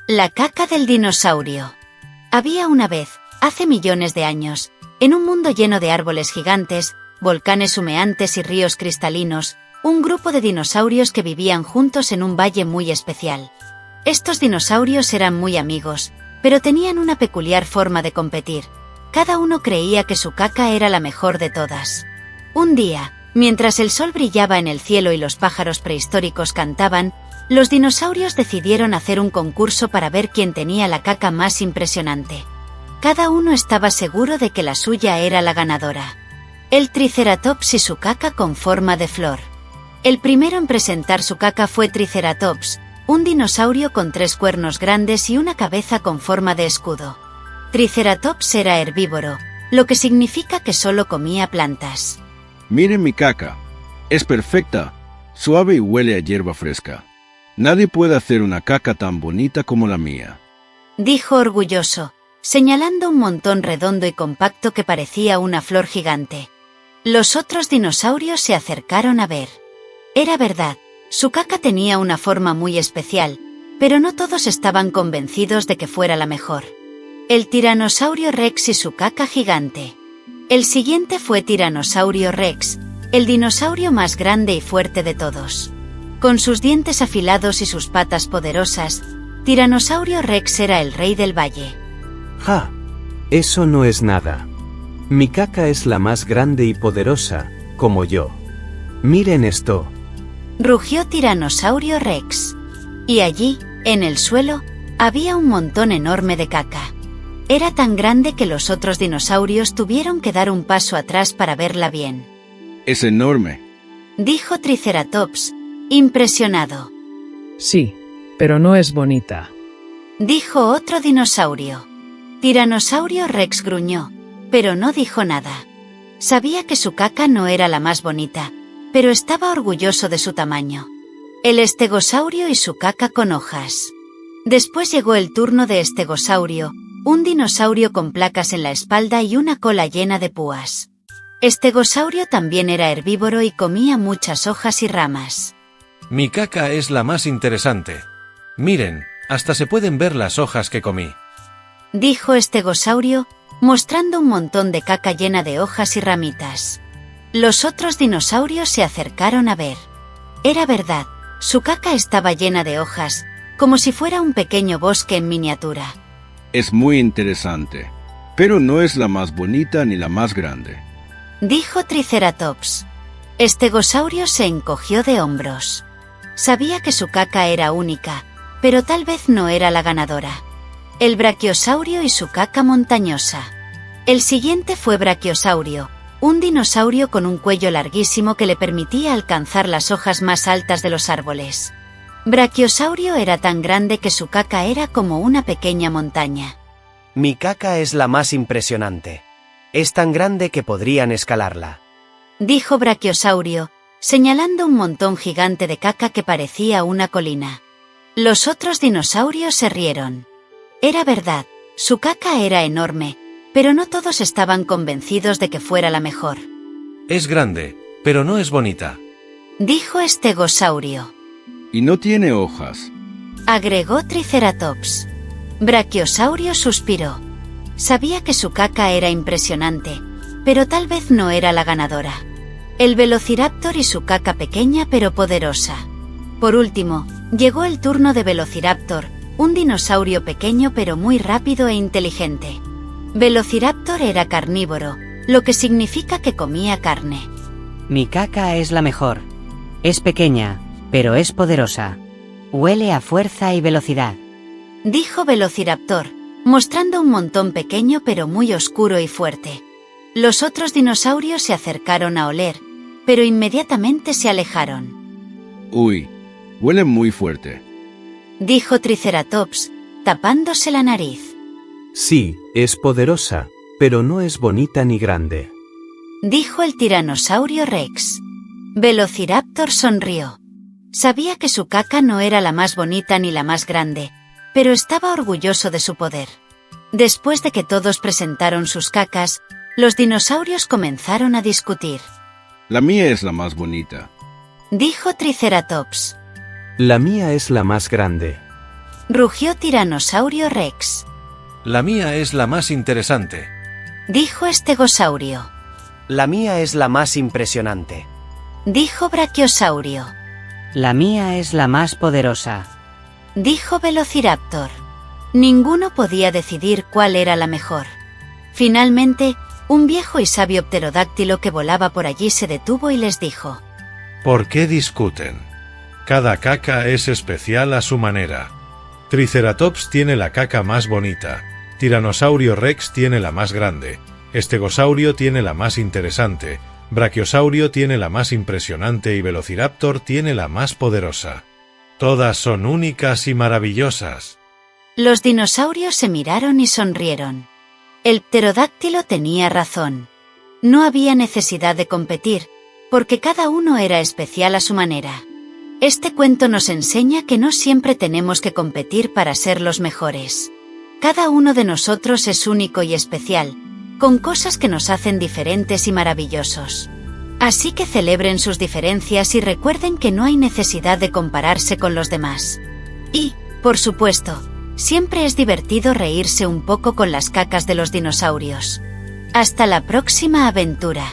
La caca del dinosaurio. Había una vez, hace millones de años, en un mundo lleno de árboles gigantes, volcanes humeantes y ríos cristalinos, un grupo de dinosaurios que vivían juntos en un valle muy especial. Estos dinosaurios eran muy amigos, pero tenían una peculiar forma de competir. Cada uno creía que su caca era la mejor de todas. Un día, mientras el sol brillaba en el cielo y los pájaros prehistóricos cantaban, los dinosaurios decidieron hacer un concurso para ver quién tenía la caca más impresionante. Cada uno estaba seguro de que la suya era la ganadora. El Triceratops y su caca con forma de flor. El primero en presentar su caca fue Triceratops, un dinosaurio con 3 cuernos grandes y una cabeza con forma de escudo. Triceratops era herbívoro, lo que significa que solo comía plantas. Miren mi caca. Es perfecta, suave y huele a hierba fresca. Nadie puede hacer una caca tan bonita como la mía, dijo orgulloso, señalando un montón redondo y compacto que parecía una flor gigante. Los otros dinosaurios se acercaron a ver. Era verdad, su caca tenía una forma muy especial, pero no todos estaban convencidos de que fuera la mejor. El Tiranosaurio Rex y su caca gigante. El siguiente fue Tiranosaurio Rex, el dinosaurio más grande y fuerte de todos. Con sus dientes afilados y sus patas poderosas, Tiranosaurio Rex era el rey del valle. ¡Ja! Eso no es nada. Mi caca es la más grande y poderosa, como yo. Miren esto. Rugió Tiranosaurio Rex. Y allí, en el suelo, había un montón enorme de caca. Era tan grande que los otros dinosaurios tuvieron que dar un paso atrás para verla bien. Es enorme, dijo Triceratops, impresionado. Sí, pero no es bonita, dijo otro dinosaurio. Tiranosaurio Rex gruñó, pero no dijo nada. Sabía que su caca no era la más bonita, pero estaba orgulloso de su tamaño. El Estegosaurio y su caca con hojas. Después llegó el turno de Estegosaurio, un dinosaurio con placas en la espalda y una cola llena de púas. Estegosaurio también era herbívoro y comía muchas hojas y ramas. Mi caca es la más interesante. Miren, hasta se pueden ver las hojas que comí, dijo Estegosaurio, mostrando un montón de caca llena de hojas y ramitas. Los otros dinosaurios se acercaron a ver. Era verdad, su caca estaba llena de hojas, como si fuera un pequeño bosque en miniatura. es muy interesante, pero no es la más bonita ni la más grande, dijo Triceratops. Estegosaurio se encogió de hombros. Sabía que su caca era única, pero tal vez no era la ganadora. El Brachiosaurio y su caca montañosa. El siguiente fue Brachiosaurio, un dinosaurio con un cuello larguísimo que le permitía alcanzar las hojas más altas de los árboles. Brachiosaurio era tan grande que su caca era como una pequeña montaña. Mi caca es la más impresionante. Es tan grande que podrían escalarla, dijo Brachiosaurio, señalando un montón gigante de caca que parecía una colina. Los otros dinosaurios se rieron. Era verdad, su caca era enorme, pero no todos estaban convencidos de que fuera la mejor. es grande, pero no es bonita, Dijo Estegosaurio. y no tiene hojas. Agregó Triceratops. Brachiosaurio suspiró. Sabía que su caca era impresionante, pero tal vez no era la ganadora. El Velociraptor y su caca pequeña pero poderosa. Por último, llegó el turno de Velociraptor, un dinosaurio pequeño pero muy rápido e inteligente. Velociraptor era carnívoro, lo que significa que comía carne. Mi caca es la mejor. Es pequeña, pero es poderosa. Huele a fuerza y velocidad, Dijo Velociraptor, mostrando un montón pequeño pero muy oscuro y fuerte. Los otros dinosaurios se acercaron a oler, pero inmediatamente se alejaron. Uy, huele muy fuerte. Dijo Triceratops, tapándose la nariz. Sí, es poderosa, pero no es bonita ni grande. Dijo el Tiranosaurio Rex. Velociraptor sonrió. Sabía que su caca no era la más bonita ni la más grande, pero estaba orgulloso de su poder. Después de que todos presentaron sus cacas, los dinosaurios comenzaron a discutir. La mía es la más bonita, Dijo Triceratops. La mía es la más grande. rugió Tiranosaurio Rex. La mía es la más interesante. Dijo Estegosaurio. La mía es la más impresionante. Dijo Brachiosaurio. La mía es la más poderosa. Dijo Velociraptor. Ninguno podía decidir cuál era la mejor. Finalmente, un viejo y sabio pterodáctilo que volaba por allí se detuvo y les dijo: ¿Por qué discuten? Cada caca es especial a su manera. Triceratops tiene la caca más bonita, Tiranosaurio Rex tiene la más grande, Estegosaurio tiene la más interesante, Brachiosaurio tiene la más impresionante y Velociraptor tiene la más poderosa. Todas son únicas y maravillosas. Los dinosaurios se miraron y sonrieron. El pterodáctilo tenía razón. No había necesidad de competir, porque cada uno era especial a su manera. Este cuento nos enseña que no siempre tenemos que competir para ser los mejores. Cada uno de nosotros es único y especial, con cosas que nos hacen diferentes y maravillosos. Así que celebren sus diferencias y recuerden que no hay necesidad de compararse con los demás. Y, por supuesto, siempre es divertido reírse un poco con las cacas de los dinosaurios. Hasta la próxima aventura.